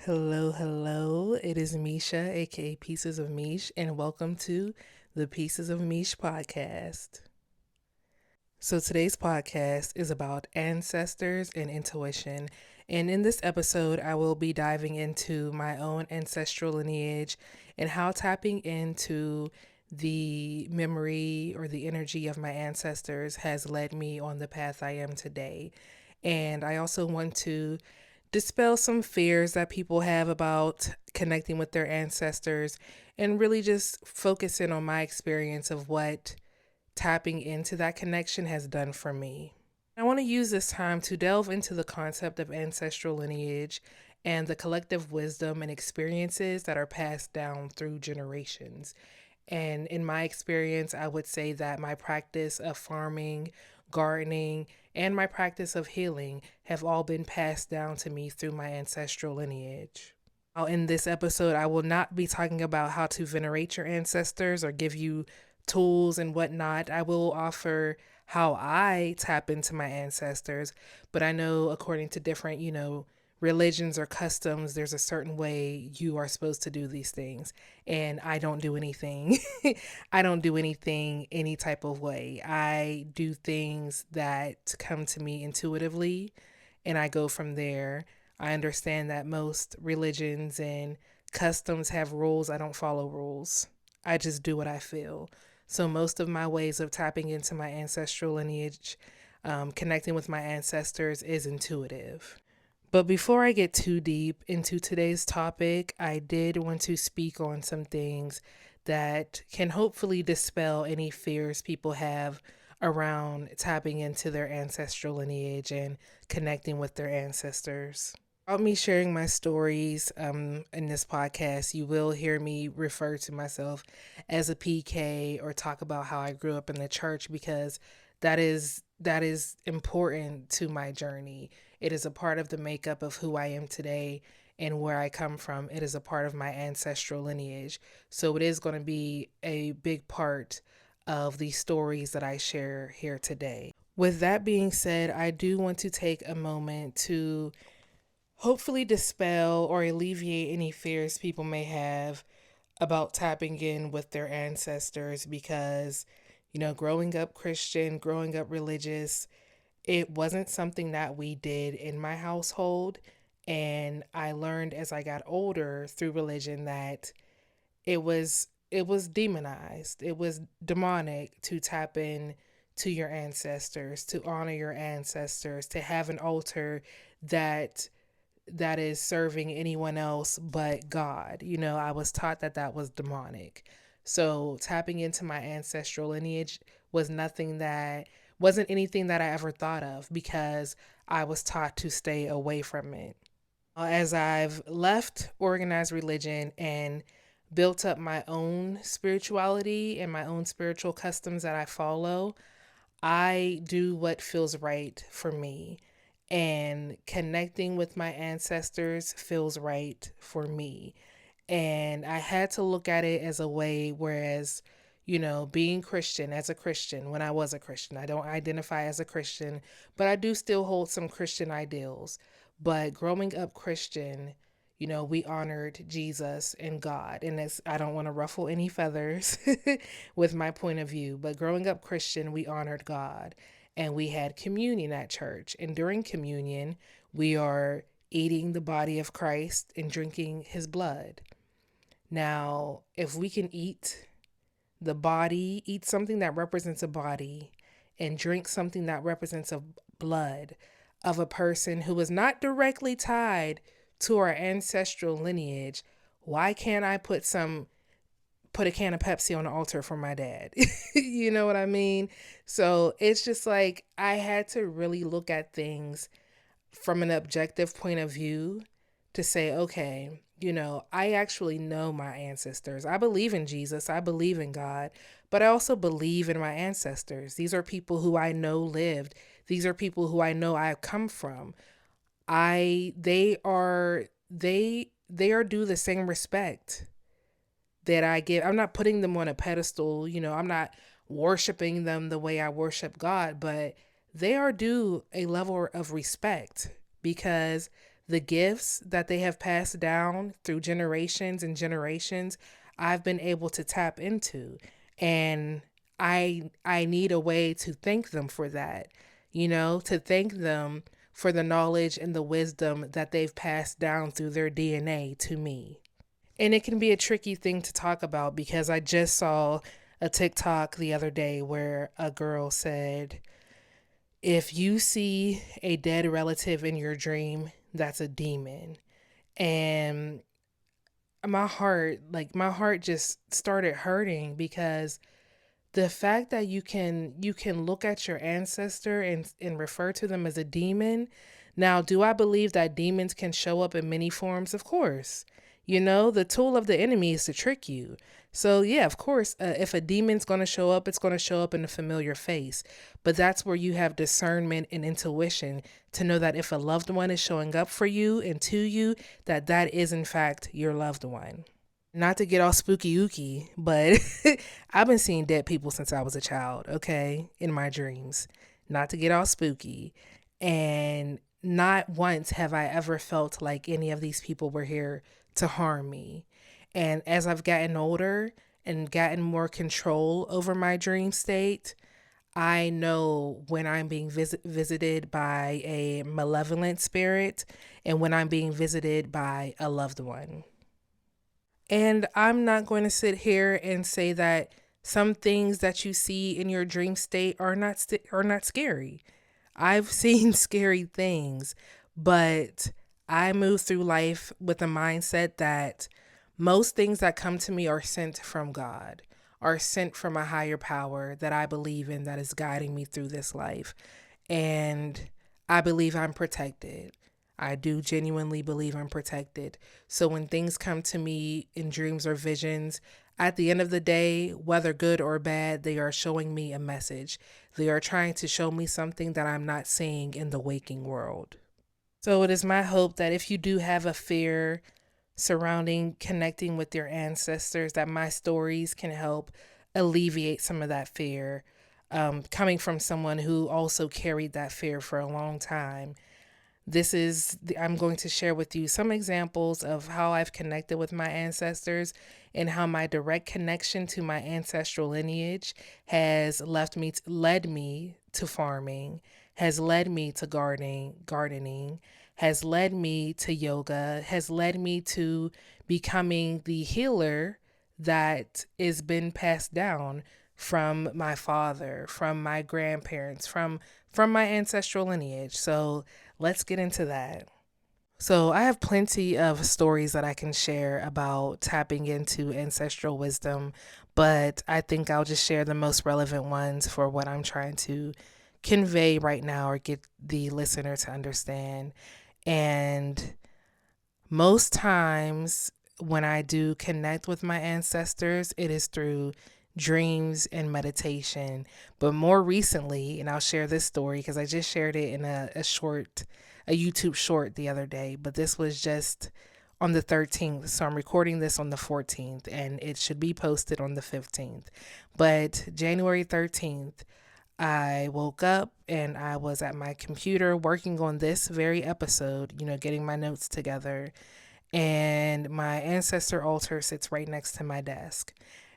Hello, hello. It is Misha, aka Pieces of Meesh, and welcome to the Pieces of Meesh podcast. So, today's podcast is about ancestors and intuition. And in this episode, I will be diving into my own ancestral lineage and how tapping into the memory or the energy of my ancestors has led me on the path I am today. And I also want to dispel some fears that people have about connecting with their ancestors and really just focus in on my experience of what tapping into that connection has done for me. I want to use this time to delve into the concept of ancestral lineage and the collective wisdom and experiences that are passed down through generations. And in my experience, I would say that my practice of farming, gardening, and my practice of healing have all been passed down to me through my ancestral lineage. Now, in this episode, I will not be talking about how to venerate your ancestors or give you tools and whatnot. I will offer how I tap into my ancestors, but I know according to different, religions or customs, there's a certain way you are supposed to do these things. And I don't do anything. I don't do anything any type of way. I do things that come to me intuitively and I go from there. I understand that most religions and customs have rules. I don't follow rules. I just do what I feel. So most of my ways of tapping into my ancestral lineage, connecting with my ancestors is intuitive. But before I get too deep into today's topic, I did want to speak on some things that can hopefully dispel any fears people have around tapping into their ancestral lineage and connecting with their ancestors. About me sharing my stories in this podcast, you will hear me refer to myself as a PK or talk about how I grew up in the church because that is important to my journey. It is a part of the makeup of who I am today and where I come from. It is a part of my ancestral lineage. So it is going to be a big part of the stories that I share here today. With that being said, I do want to take a moment to hopefully dispel or alleviate any fears people may have about tapping in with their ancestors because, growing up Christian, growing up religious, it wasn't something that we did in my household. And I learned as I got older through religion that it was demonized. It was demonic to tap in to your ancestors, to honor your ancestors, to have an altar that is serving anyone else but God. I was taught that that was demonic. So tapping into my ancestral lineage was nothing that wasn't anything that I ever thought of because I was taught to stay away from it. As I've left organized religion and built up my own spirituality and my own spiritual customs that I follow, I do what feels right for me. And connecting with my ancestors feels right for me. And I had to look at it as a way, whereas, being Christian as a Christian, when I was a Christian, I don't identify as a Christian, but I do still hold some Christian ideals. But growing up Christian, we honored Jesus and God. And I don't want to ruffle any feathers with my point of view, but growing up Christian, we honored God and we had communion at church. And during communion, we are eating the body of Christ and drinking his blood. Now, if we can eat something that represents a body, and drink something that represents a blood of a person who is not directly tied to our ancestral lineage, why can't I put a can of Pepsi on the altar for my dad? You know what I mean? So it's just like I had to really look at things from an objective point of view to say, okay, I actually know my ancestors. I believe in Jesus. I believe in God, but I also believe in my ancestors. These are people who I know lived. These are people who I know I have come from. They are due the same respect that I give. I'm not putting them on a pedestal, I'm not worshiping them the way I worship God, but they are due a level of respect because the gifts that they have passed down through generations and generations, I've been able to tap into. And I need a way to thank them for that, to thank them for the knowledge and the wisdom that they've passed down through their DNA to me. And it can be a tricky thing to talk about because I just saw a TikTok the other day where a girl said, if you see a dead relative in your dream, that's a demon. And my heart just started hurting because the fact that you can look at your ancestor and refer to them as a demon. Now, do I believe that demons can show up in many forms? Of course. The tool of the enemy is to trick you. So yeah, of course, if a demon's going to show up, it's going to show up in a familiar face. But that's where you have discernment and intuition to know that if a loved one is showing up for you and to you, that is in fact your loved one. Not to get all spooky ooky, but I've been seeing dead people since I was a child, okay, in my dreams. Not to get all spooky. And not once have I ever felt like any of these people were here to harm me. And as I've gotten older and gotten more control over my dream state, I know when I'm being visited by a malevolent spirit and when I'm being visited by a loved one. And I'm not going to sit here and say that some things that you see in your dream state are not scary. I've seen scary things, but I move through life with a mindset that most things that come to me are sent from God, are sent from a higher power that I believe in that is guiding me through this life. And I believe I'm protected. I do genuinely believe I'm protected. So when things come to me in dreams or visions, at the end of the day, whether good or bad, they are showing me a message. They are trying to show me something that I'm not seeing in the waking world. So it is my hope that if you do have a fear surrounding connecting with your ancestors, that my stories can help alleviate some of that fear. Coming from someone who also carried that fear for a long time, I'm going to share with you some examples of how I've connected with my ancestors and how my direct connection to my ancestral lineage has led me to farming, has led me to gardening, has led me to yoga, has led me to becoming the healer that has been passed down from my father, from my grandparents, from my ancestral lineage. So let's get into that. So, I have plenty of stories that I can share about tapping into ancestral wisdom, but I think I'll just share the most relevant ones for what I'm trying to convey right now or get the listener to understand. And most times when I do connect with my ancestors, it is through dreams and meditation. But more recently, and I'll share this story because I just shared it in a YouTube short the other day, but this was just on the 13th. So I'm recording this on the 14th and it should be posted on the 15th. But January 13th, I woke up and I was at my computer working on this very episode, getting my notes together. And my ancestor altar sits right next to my desk.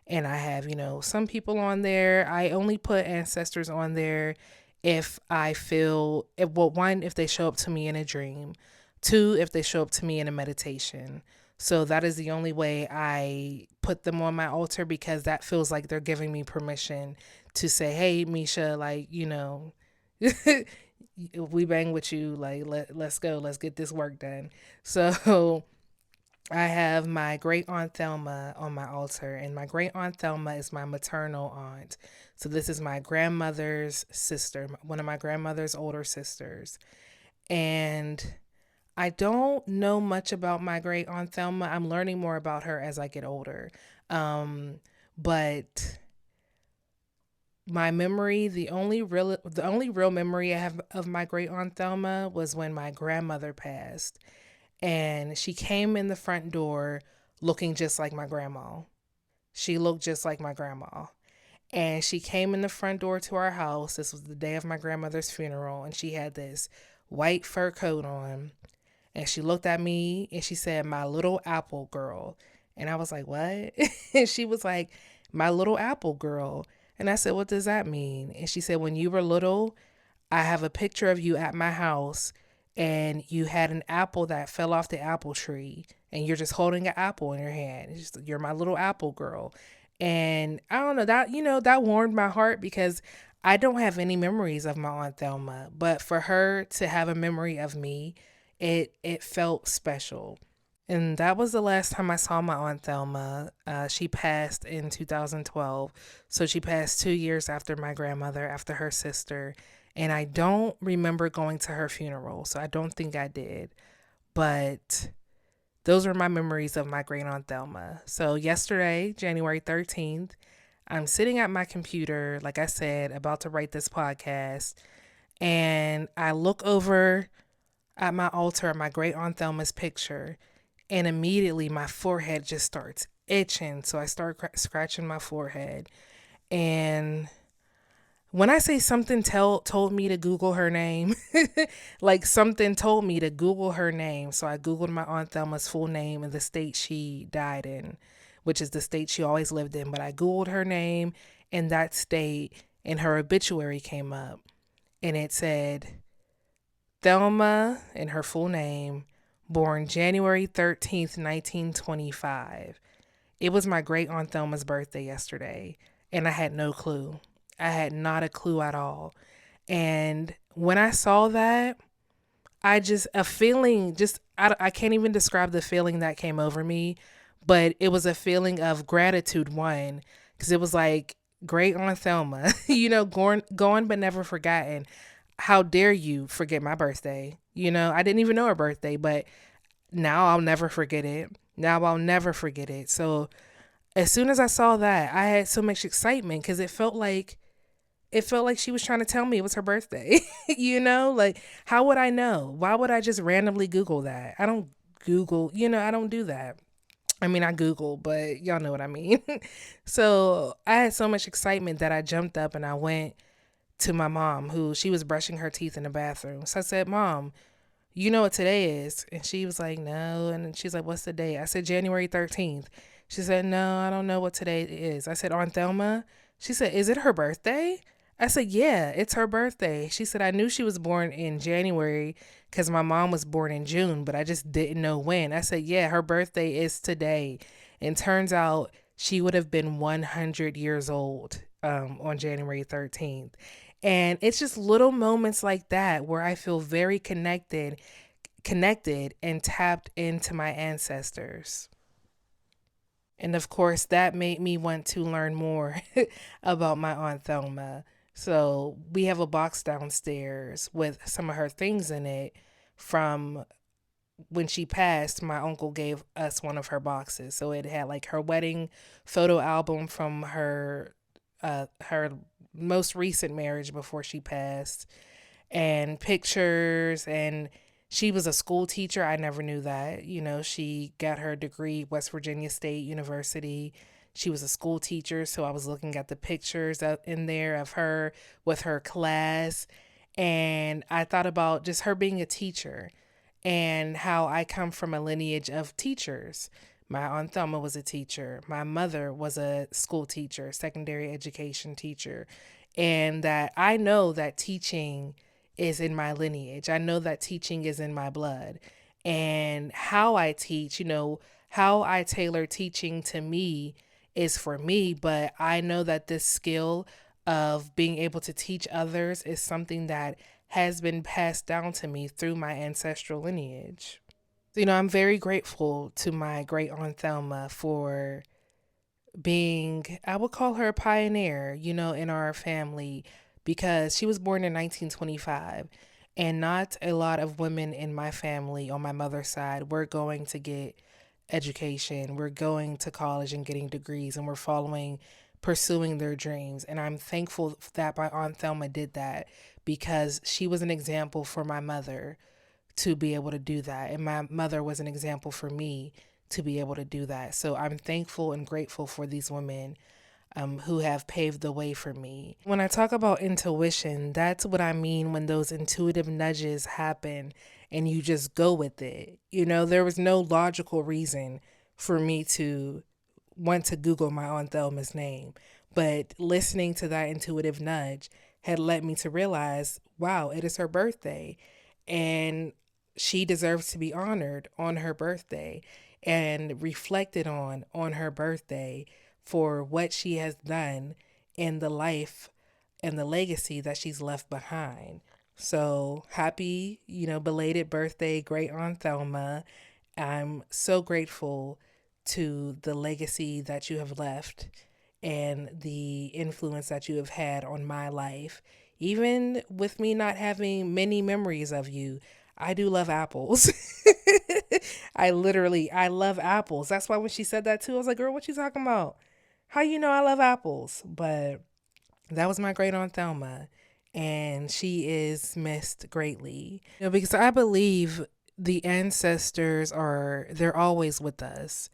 And I have, some people on there. I only put ancestors on there if I feel, one, if they show up to me in a dream, two, if they show up to me in a meditation. So that is the only way I put them on my altar because that feels like they're giving me permission to say, hey, Misha, we bang with you, let's go, let's get this work done. So I have my Great Aunt Thelma on my altar, and my Great Aunt Thelma is my maternal aunt. So this is my grandmother's sister, one of my grandmother's older sisters. And I don't know much about my Great Aunt Thelma. I'm learning more about her as I get older. But my memory, the only real memory I have of my Great Aunt Thelma was when my grandmother passed. And she came in the front door looking just like my grandma. She looked just like my grandma. And she came in the front door to our house. This was the day of my grandmother's funeral. And she had this white fur coat on. And she looked at me and she said, "My little apple girl." And I was like, "What?" And she was like, "My little apple girl." And I said, "What does that mean?" And she said, "When you were little, I have a picture of you at my house and you had an apple that fell off the apple tree and you're just holding an apple in your hand. You're my little apple girl." And I don't know, that, that warmed my heart because I don't have any memories of my Aunt Thelma, but for her to have a memory of me, it felt special. And that was the last time I saw my Aunt Thelma. She passed in 2012. So she passed 2 years after my grandmother, after her sister. And I don't remember going to her funeral. So I don't think I did. But those are my memories of my great Aunt Thelma. So yesterday, January 13th, I'm sitting at my computer, like I said, about to write this podcast. And I look over at my altar at my great Aunt Thelma's picture, and immediately my forehead just starts itching. So I start scratching my forehead. And when I say something told me to Google her name, like something told me to Google her name. So I Googled my Aunt Thelma's full name and the state she died in, which is the state she always lived in. But I Googled her name in that state, and her obituary came up. And it said, Thelma, in her full name, born January 13th, 1925. It was my great Aunt Thelma's birthday yesterday, and I had no clue. I had not a clue at all. And when I saw that, a feeling, I can't even describe the feeling that came over me, but it was a feeling of gratitude, one, because it was like, great Aunt Thelma, going but never forgotten. How dare you forget my birthday? I didn't even know her birthday, but now I'll never forget it. Now I'll never forget it. So as soon as I saw that, I had so much excitement because it felt like she was trying to tell me it was her birthday. Like, how would I know? Why would I just randomly Google that? I don't Google, I don't do that. I mean, I Google, but y'all know what I mean. So I had so much excitement that I jumped up and I went to my mom, who she was brushing her teeth in the bathroom. So I said, "Mom, you know what today is?" And she was like, "No." And she's like, "What's the day?" I said, "January 13th. She said, "No, I don't know what today is." I said, "Aunt Thelma?" She said, "Is it her birthday?" I said, "Yeah, it's her birthday." She said, "I knew she was born in January because my mom was born in June, but I just didn't know when." I said, "Yeah, her birthday is today." And turns out she would have been 100 years old on January 13th. And it's just little moments like that where I feel very connected and tapped into my ancestors. And of course, that made me want to learn more about my Aunt Thelma. So we have a box downstairs with some of her things in it from when she passed. My uncle gave us one of her boxes. So it had like her wedding photo album from her most recent marriage before she passed, and pictures. And she was a school teacher. I never knew that. She got her degree West Virginia State University. She was a school teacher, so I was looking at the pictures in there of her with her class, and I thought about just her being a teacher and how I come from a lineage of teachers. My Aunt Thelma was a teacher. My mother was a school teacher, secondary education teacher. And that I know that teaching is in my lineage. I know that teaching is in my blood. And how I teach, how I tailor teaching to me is for me. But I know that this skill of being able to teach others is something that has been passed down to me through my ancestral lineage. I'm very grateful to my great Aunt Thelma for being, I would call her a pioneer, in our family, because she was born in 1925. And not a lot of women in my family on my mother's side were going to get education. We're going to college and getting degrees, and we're pursuing their dreams. And I'm thankful that my Aunt Thelma did that because she was an example for my mother to be able to do that. And my mother was an example for me to be able to do that. So I'm thankful and grateful for these women. who have paved the way for me. When I talk about intuition, that's what I mean when those intuitive nudges happen and you just go with it. There was no logical reason for me to want to Google my Aunt Thelma's name, but listening to that intuitive nudge had led me to realize, wow, it is her birthday, and she deserves to be honored on her birthday and reflected on her birthday for what she has done in the life and the legacy that she's left behind. So happy, belated birthday, Great Aunt Thelma. I'm so grateful to the legacy that you have left and the influence that you have had on my life. Even with me not having many memories of you, I do love apples. I love apples. That's why when she said that too, I was like, girl, what you talking about? How you know I love apples? But that was my great aunt Thelma, and she is missed greatly. Because I believe the ancestors they're always with us.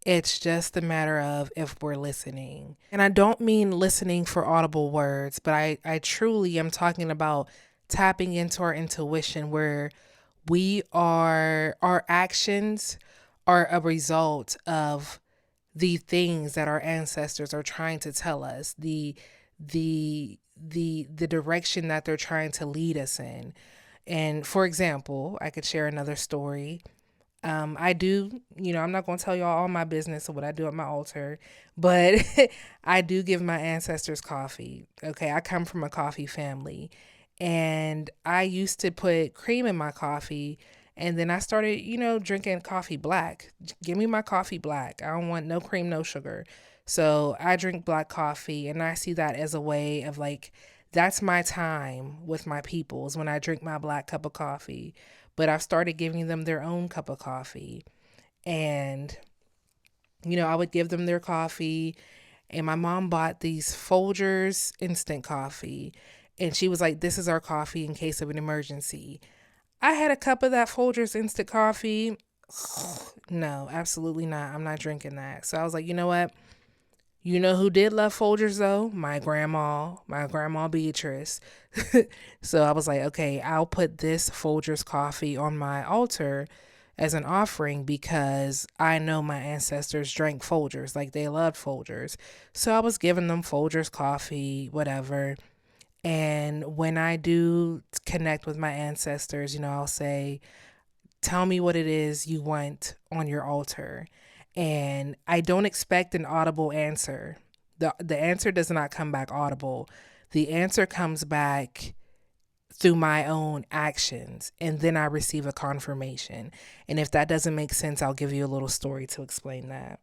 It's just a matter of if we're listening. And I don't mean listening for audible words, but I truly am talking about tapping into our intuition where our actions are a result of the things that our ancestors are trying to tell us, the direction that they're trying to lead us in. And for example, I could share another story. I do, I'm not going to tell y'all all my business of what I do at my altar, but I do give my ancestors coffee. Okay. I come from a coffee family, and I used to put cream in my coffee. And then I started, drinking coffee black. Give me my coffee black. I don't want no cream, no sugar. So I drink black coffee, and I see that as a way of like, that's my time with my peoples when I drink my black cup of coffee. But I've started giving them their own cup of coffee. And, I would give them their coffee. And my mom bought these Folgers instant coffee. And she was like, this is our coffee in case of an emergency. I had a cup of that Folgers instant coffee. No, absolutely not. I'm not drinking that. So I was like, you know what? You know who did love Folgers though? My grandma Beatrice. So I was like, okay, I'll put this Folgers coffee on my altar as an offering because I know my ancestors drank Folgers, like they loved Folgers. So I was giving them Folgers coffee, whatever. And when I do connect with my ancestors, I'll say, tell me what it is you want on your altar. And I don't expect an audible answer. The answer does not come back audible. The answer comes back through my own actions, and then I receive a confirmation. And if that doesn't make sense, I'll give you a little story to explain that.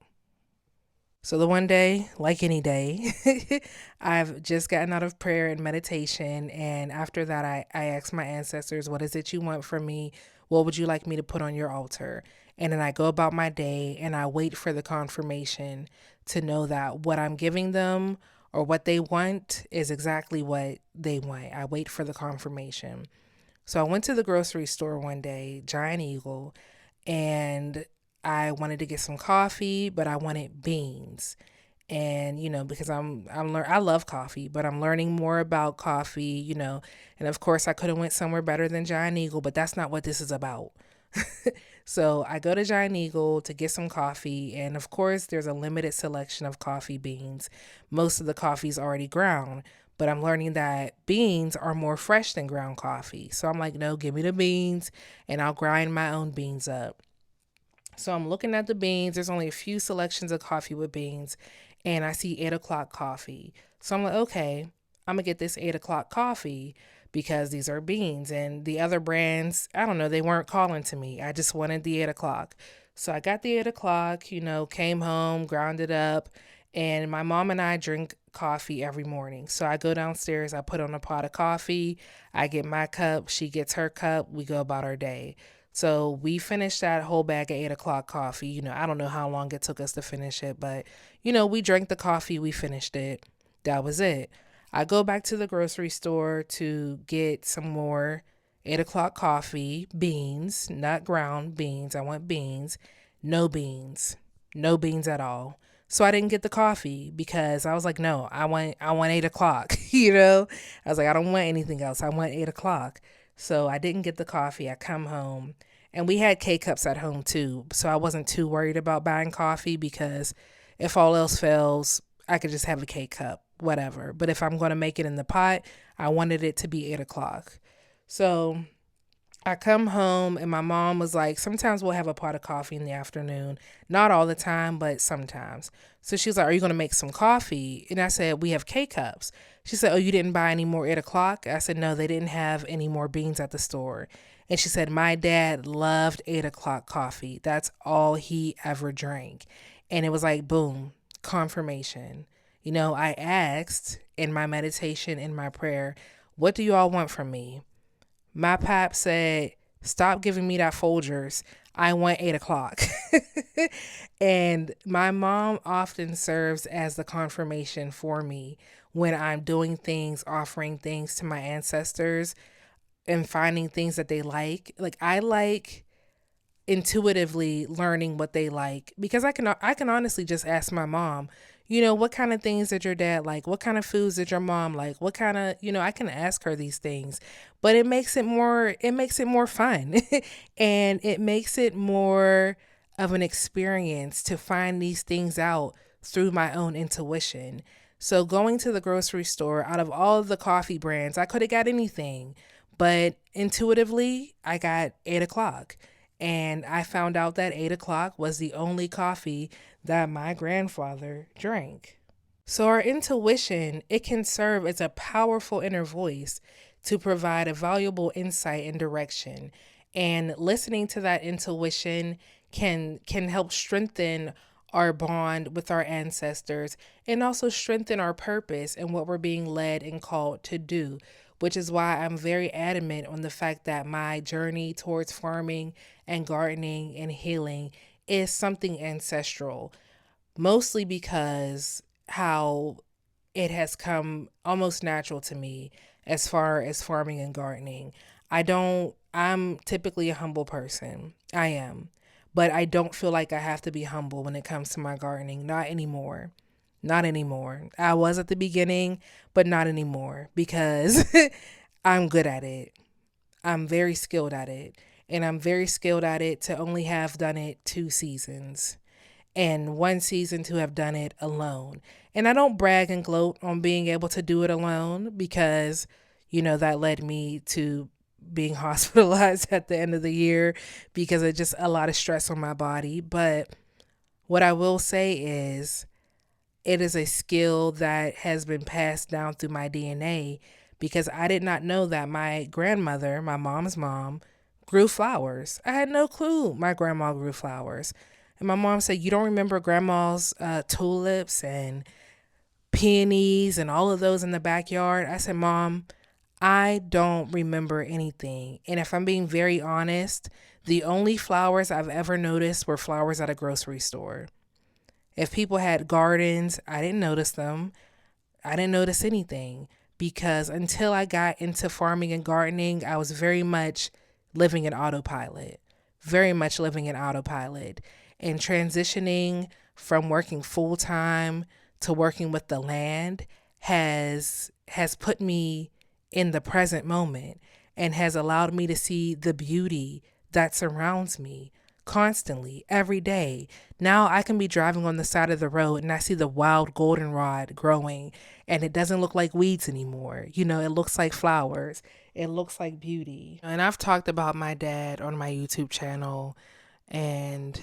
So the one day, like any day, I've just gotten out of prayer and meditation. And after that, I asked my ancestors, what is it you want from me? What would you like me to put on your altar? And then I go about my day and I wait for the confirmation to know that what I'm giving them or what they want is exactly what they want. I wait for the confirmation. So I went to the grocery store one day, Giant Eagle, and I wanted to get some coffee, but I wanted beans. And because I love coffee, but I'm learning more about coffee, and of course I could have went somewhere better than Giant Eagle, but that's not what this is about. So I go to Giant Eagle to get some coffee, and of course there's a limited selection of coffee beans. Most of the coffee's already ground, but I'm learning that beans are more fresh than ground coffee. So I'm like, no, give me the beans and I'll grind my own beans up. So I'm looking at the beans. There's only a few selections of coffee with beans, and I see 8 o'clock coffee. So I'm like, okay, I'm gonna get this 8 o'clock coffee because these are beans. And the other brands, I don't know, they weren't calling to me. I just wanted the 8 o'clock. So I got the 8 o'clock, came home, ground it up, and my mom and I drink coffee every morning. So I go downstairs, I put on a pot of coffee, I get my cup, she gets her cup, we go about our day. So we finished that whole bag of 8 o'clock coffee. I don't know how long it took us to finish it, but we drank the coffee, we finished it. That was it. I go back to the grocery store to get some more 8 o'clock coffee, beans, not ground beans. I want beans, no beans, no beans at all. So I didn't get the coffee because I was like, no, I want 8 o'clock. You know, I was like, I don't want anything else. I want 8 o'clock. So I didn't get the coffee. I come home and we had K cups at home too. So I wasn't too worried about buying coffee because if all else fails, I could just have a K cup, whatever. But if I'm going to make it in the pot, I wanted it to be 8 o'clock. So I come home and my mom was like, sometimes we'll have a pot of coffee in the afternoon. Not all the time, but sometimes. So she was like, are you going to make some coffee? And I said, we have K cups. She said, oh, you didn't buy any more 8 o'clock? I said, no, they didn't have any more beans at the store. And she said, my dad loved 8 o'clock coffee. That's all he ever drank. And it was like, boom, confirmation. You know, I asked in my meditation, in my prayer, what do you all want from me? My pap said, stop giving me that Folgers. I want 8 o'clock. And my mom often serves as the confirmation for me when I'm doing things, offering things to my ancestors and finding things that they like. Like I like intuitively learning what they like because I can honestly just ask my mom, what kind of things did your dad like? What kind of foods did your mom like? What kind of, I can ask her these things. But it makes it more fun. And it makes it more of an experience to find these things out through my own intuition. So going to the grocery store, out of all of the coffee brands, I could have got anything, but intuitively, I got 8 o'clock. And I found out that 8 o'clock was the only coffee that my grandfather drank. So our intuition, it can serve as a powerful inner voice to provide a valuable insight and direction. And listening to that intuition can help strengthen our bond with our ancestors and also strengthen our purpose and what we're being led and called to do, which is why I'm very adamant on the fact that my journey towards farming and gardening and healing is something ancestral, mostly because how it has come almost natural to me as far as farming and gardening. I'm typically a humble person. I am. But I don't feel like I have to be humble when it comes to my gardening. Not anymore. Not anymore. I was at the beginning, but not anymore because I'm good at it. I'm very skilled at it. And I'm very skilled at it to only have done it 2 seasons and 1 season to have done it alone. And I don't brag and gloat on being able to do it alone because, that led me to being hospitalized at the end of the year because of just a lot of stress on my body. But what I will say is it is a skill that has been passed down through my DNA because I did not know that my grandmother, my mom's mom, grew flowers. I had no clue my grandma grew flowers. And my mom said, you don't remember grandma's tulips and peonies and all of those in the backyard? I said, Mom, I don't remember anything. And if I'm being very honest, the only flowers I've ever noticed were flowers at a grocery store. If people had gardens, I didn't notice them. I didn't notice anything because until I got into farming and gardening, I was very much living in autopilot, very much living in autopilot. And transitioning from working full time to working with the land has put me in the present moment and has allowed me to see the beauty that surrounds me constantly every day. Now I can be driving on the side of the road and I see the wild goldenrod growing and it doesn't look like weeds anymore. It looks like flowers. It looks like beauty. And I've talked about my dad on my YouTube channel and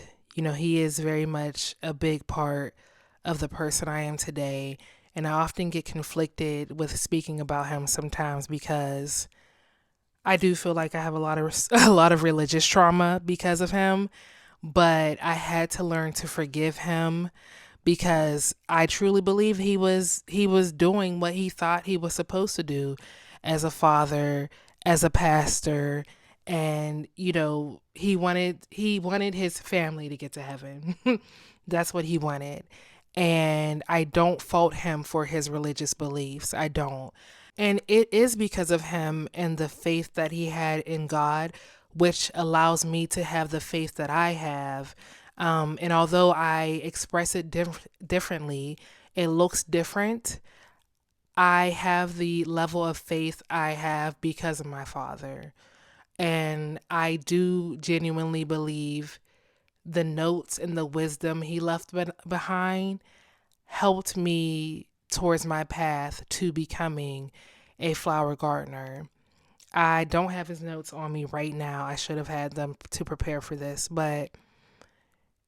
he is very much a big part of the person I am today. And I often get conflicted with speaking about him sometimes because I do feel like I have a lot of religious trauma because of him, but I had to learn to forgive him because I truly believe he was doing what he thought he was supposed to do as a father, as a pastor, and he wanted his family to get to heaven. That's what he wanted. And I don't fault him for his religious beliefs. I don't. And it is because of him and the faith that he had in God, which allows me to have the faith that I have. And although I express it differently, it looks different. I have the level of faith I have because of my father. And I do genuinely believe the notes and the wisdom he left behind helped me towards my path to becoming a flower gardener. I don't have his notes on me right now. I should have had them to prepare for this, but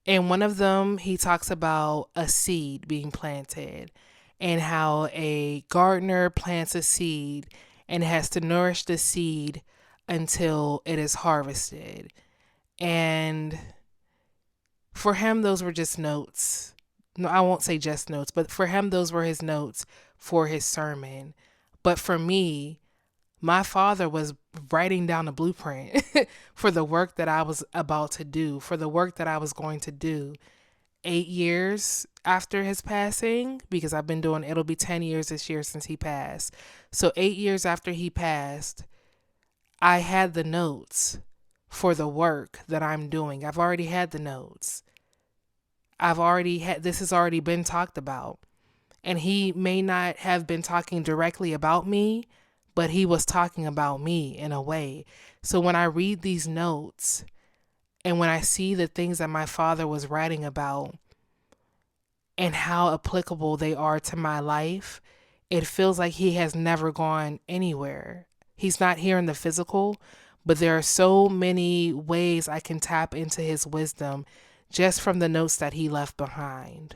in one of them, he talks about a seed being planted and how a gardener plants a seed and has to nourish the seed until it is harvested. And for him, those were just notes. No, I won't say just notes, but for him, those were his notes for his sermon. But for me, my father was writing down a blueprint for the work that I was about to do, for the work that I was going to do 8 years after his passing, because I've been doing, it'll be 10 years this year since he passed. So 8 years after he passed, I had the notes for the work that I'm doing. I've already had the notes. This has already been talked about. And he may not have been talking directly about me, but he was talking about me in a way. So when I read these notes and when I see the things that my father was writing about and how applicable they are to my life, it feels like he has never gone anywhere. He's not here in the physical, but there are so many ways I can tap into his wisdom just from the notes that he left behind.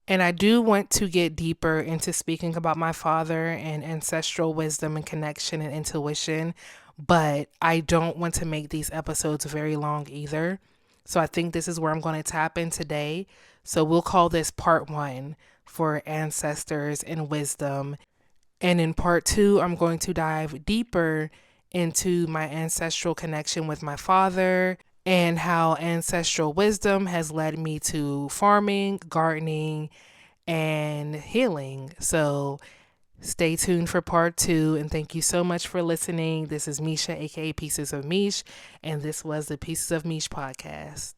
And I do want to get deeper into speaking about my father and ancestral wisdom and connection and intuition, but I don't want to make these episodes very long either. So I think this is where I'm going to tap in today. So we'll call this part 1 for ancestors and wisdom. And in part 2, I'm going to dive deeper into my ancestral connection with my father and how ancestral wisdom has led me to farming, gardening, and healing. So stay tuned for part 2, and thank you so much for listening. This is Misha, aka Pieces of Meesh, and this was the Pieces of Meesh podcast.